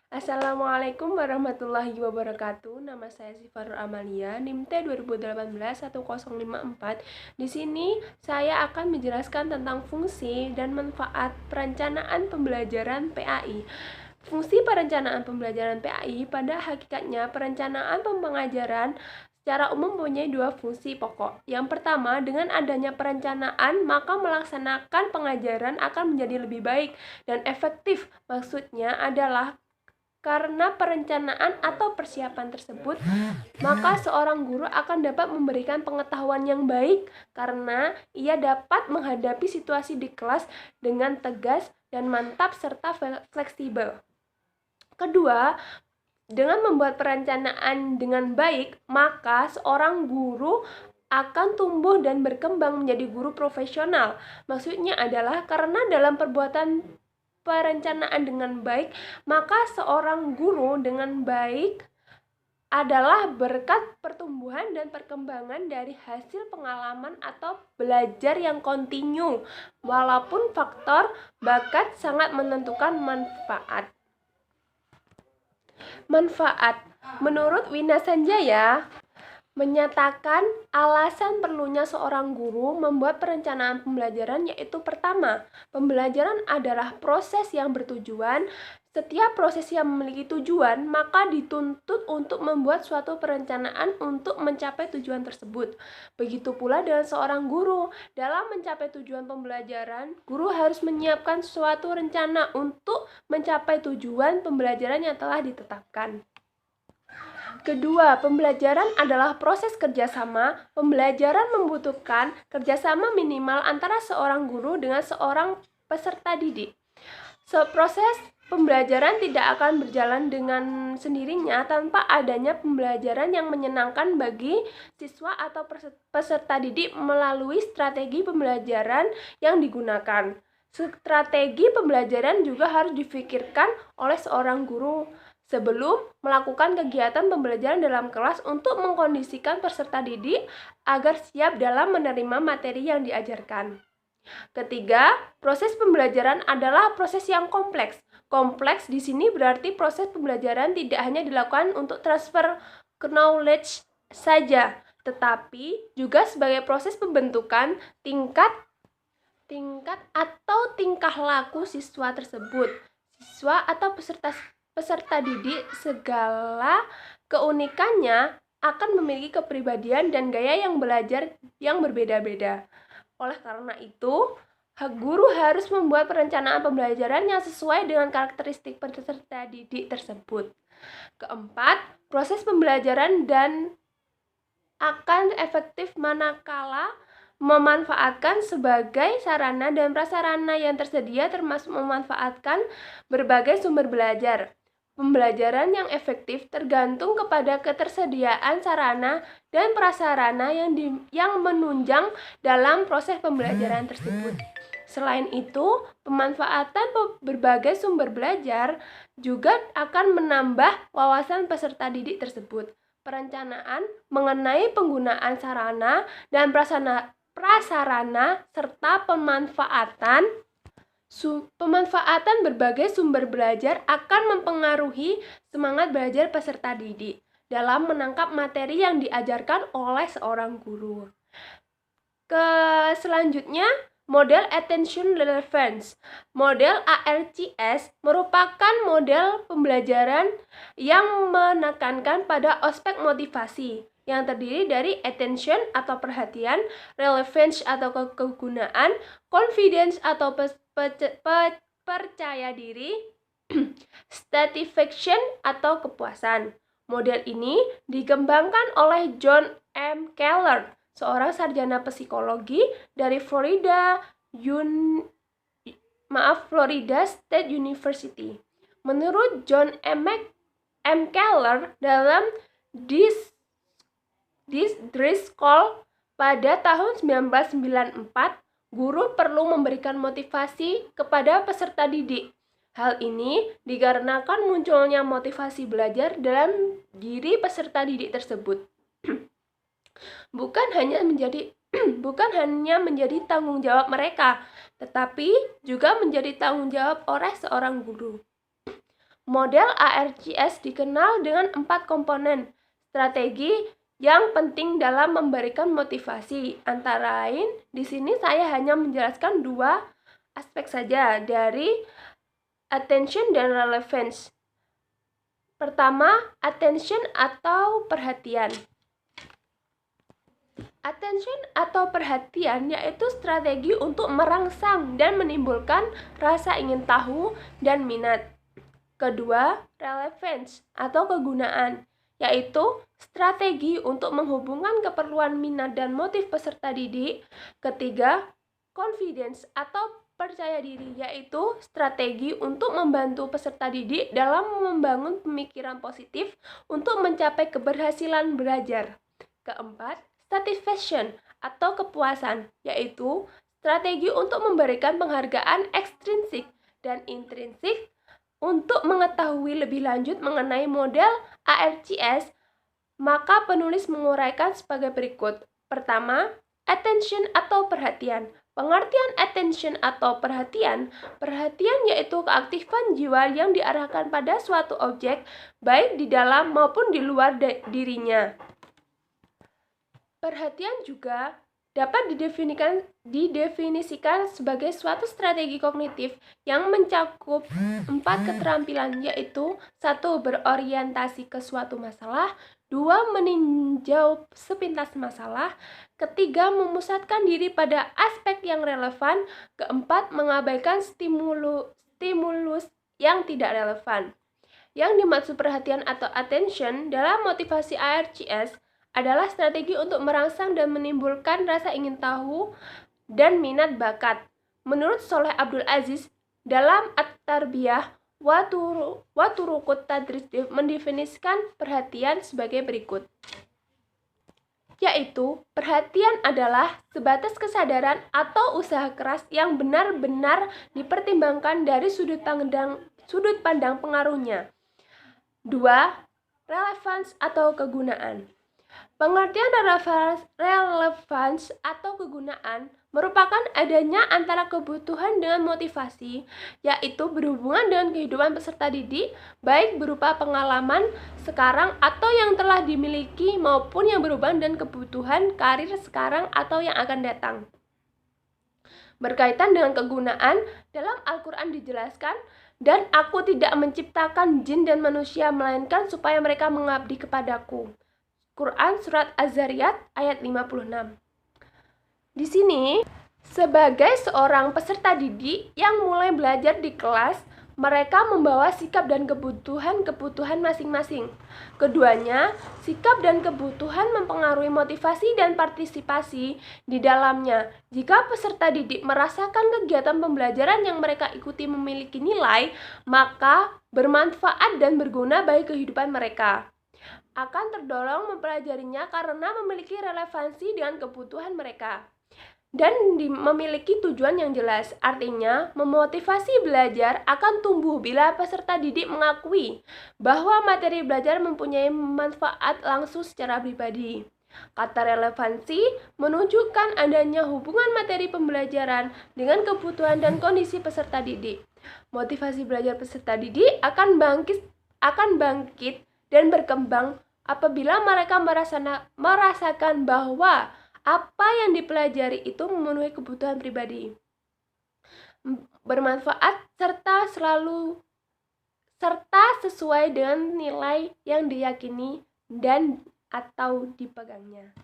Assalamualaikum warahmatullahi wabarakatuh. Nama saya Sifarul Amalia, NIM T 2018-1054. Di sini saya akan menjelaskan tentang fungsi dan manfaat perencanaan pembelajaran PAI. Fungsi perencanaan pembelajaran PAI pada hakikatnya perencanaan pengajaran secara umum mempunyai dua fungsi pokok. Yang pertama, dengan adanya perencanaan, maka melaksanakan pengajaran akan menjadi lebih baik dan efektif. Maksudnya adalah karena perencanaan atau persiapan tersebut, maka seorang guru akan dapat memberikan pengetahuan yang baik karena ia dapat menghadapi situasi di kelas dengan tegas dan mantap serta fleksibel. Kedua, dengan membuat perencanaan dengan baik, maka seorang guru akan tumbuh dan berkembang menjadi guru profesional. Maksudnya adalah karena dalam perbuatan perencanaan dengan baik, maka seorang guru dengan baik adalah berkat pertumbuhan dan perkembangan dari hasil pengalaman atau belajar yang kontinu, walaupun faktor bakat sangat menentukan manfaat. Menurut Wina Sanjaya, menyatakan alasan perlunya seorang guru membuat perencanaan pembelajaran yaitu pertama, pembelajaran adalah proses yang bertujuan. Setiap proses yang memiliki tujuan, maka dituntut untuk membuat suatu perencanaan untuk mencapai tujuan tersebut. Begitu pula dengan seorang guru. Dalam mencapai tujuan pembelajaran, guru harus menyiapkan suatu rencana untuk mencapai tujuan pembelajaran yang telah ditetapkan. Kedua, pembelajaran adalah proses kerjasama. Pembelajaran membutuhkan kerjasama minimal antara seorang guru dengan seorang peserta didik. Proses pembelajaran tidak akan berjalan dengan sendirinya tanpa adanya pembelajaran yang menyenangkan bagi siswa atau peserta didik melalui strategi pembelajaran yang digunakan. Strategi pembelajaran juga harus difikirkan oleh seorang guru sebelum melakukan kegiatan pembelajaran dalam kelas untuk mengkondisikan peserta didik agar siap dalam menerima materi yang diajarkan. Ketiga, proses pembelajaran adalah proses yang kompleks. Kompleks di sini berarti proses pembelajaran tidak hanya dilakukan untuk transfer knowledge saja, tetapi juga sebagai proses pembentukan tingkat atau tingkah laku siswa tersebut. Siswa atau peserta didik segala keunikannya akan memiliki kepribadian dan gaya yang belajar yang berbeda-beda. Oleh karena itu, guru harus membuat perencanaan pembelajaran yang sesuai dengan karakteristik peserta didik tersebut. Keempat, proses pembelajaran dan akan efektif manakala memanfaatkan sebagai sarana dan prasarana yang tersedia termasuk memanfaatkan berbagai sumber belajar. Pembelajaran yang efektif tergantung kepada ketersediaan sarana dan prasarana yang menunjang dalam proses pembelajaran tersebut. Selain itu, pemanfaatan berbagai sumber belajar juga akan menambah wawasan peserta didik tersebut. Perencanaan mengenai penggunaan sarana dan prasarana serta pemanfaatan berbagai sumber belajar akan mempengaruhi semangat belajar peserta didik dalam menangkap materi yang diajarkan oleh seorang guru. Selanjutnya, model Attention Relevance. Model ARCS merupakan model pembelajaran yang menekankan pada aspek motivasi yang terdiri dari attention atau perhatian, relevance atau kegunaan, confidence atau percaya diri, satisfaction atau kepuasan. Model ini dikembangkan oleh John M. Keller, seorang sarjana psikologi dari Florida State University. Menurut John M. Keller, dalam This Driscoll pada tahun 1994, guru perlu memberikan motivasi kepada peserta didik. Hal ini dikarenakan munculnya motivasi belajar dalam diri peserta didik tersebut. Bukan hanya menjadi tanggung jawab mereka, tetapi juga menjadi tanggung jawab oleh seorang guru. Model ARCS dikenal dengan 4 komponen strategi yang penting dalam memberikan motivasi. Antara lain, di sini saya hanya menjelaskan 2 aspek saja dari attention dan relevance. Pertama, attention atau perhatian. Attention atau perhatian yaitu strategi untuk merangsang dan menimbulkan rasa ingin tahu dan minat. Kedua, relevance atau kegunaan, yaitu strategi untuk menghubungkan keperluan minat dan motif peserta didik. Ketiga, confidence atau percaya diri, yaitu strategi untuk membantu peserta didik dalam membangun pemikiran positif untuk mencapai keberhasilan belajar. Keempat, satisfaction atau kepuasan, yaitu strategi untuk memberikan penghargaan ekstrinsik dan intrinsik. Untuk mengetahui lebih lanjut mengenai model ARCS, maka penulis menguraikan sebagai berikut. Pertama, attention atau perhatian. Pengertian attention atau perhatian yaitu keaktifan jiwa yang diarahkan pada suatu objek, baik di dalam maupun di luar dirinya. Perhatian juga dapat didefinisikan sebagai suatu strategi kognitif yang mencakup 4 keterampilan, yaitu 1. Berorientasi ke suatu masalah, 2. Meninjau sepintas masalah, 3. Memusatkan diri pada aspek yang relevan, 4. Mengabaikan stimulus yang tidak relevan. Yang dimaksud perhatian atau attention dalam motivasi ARCS adalah strategi untuk merangsang dan menimbulkan rasa ingin tahu dan minat bakat. Menurut Sholeh Abdul Aziz, dalam At-Tarbiyah wa Turuqut Tadris mendefinisikan perhatian sebagai berikut. Yaitu, perhatian adalah sebatas kesadaran atau usaha keras yang benar-benar dipertimbangkan dari sudut pandang pengaruhnya. 2. Relevance atau kegunaan. Pengertian relevance atau kegunaan merupakan adanya antara kebutuhan dengan motivasi, yaitu berhubungan dengan kehidupan peserta didik, baik berupa pengalaman sekarang atau yang telah dimiliki maupun yang berhubungan dengan kebutuhan karir sekarang atau yang akan datang. Berkaitan dengan kegunaan, dalam Al-Quran dijelaskan, dan aku tidak menciptakan jin dan manusia melainkan supaya mereka mengabdi kepadaku. Quran Surat Az-Zariyat ayat 56. Di sini, sebagai seorang peserta didik yang mulai belajar di kelas, mereka membawa sikap dan kebutuhan masing-masing. Keduanya, sikap dan kebutuhan mempengaruhi motivasi dan partisipasi di dalamnya. Jika peserta didik merasakan kegiatan pembelajaran yang mereka ikuti memiliki nilai, maka bermanfaat dan berguna bagi kehidupan mereka. Akan terdorong mempelajarinya karena memiliki relevansi dengan kebutuhan mereka dan memiliki tujuan yang jelas. Artinya, memotivasi belajar akan tumbuh bila peserta didik mengakui bahwa materi belajar mempunyai manfaat langsung secara pribadi. Kata relevansi menunjukkan adanya hubungan materi pembelajaran dengan kebutuhan dan kondisi peserta didik. Motivasi belajar peserta didik akan bangkit dan berkembang apabila mereka merasakan bahwa apa yang dipelajari itu memenuhi kebutuhan pribadi, bermanfaat, serta sesuai dengan nilai yang diyakini dan atau dipegangnya.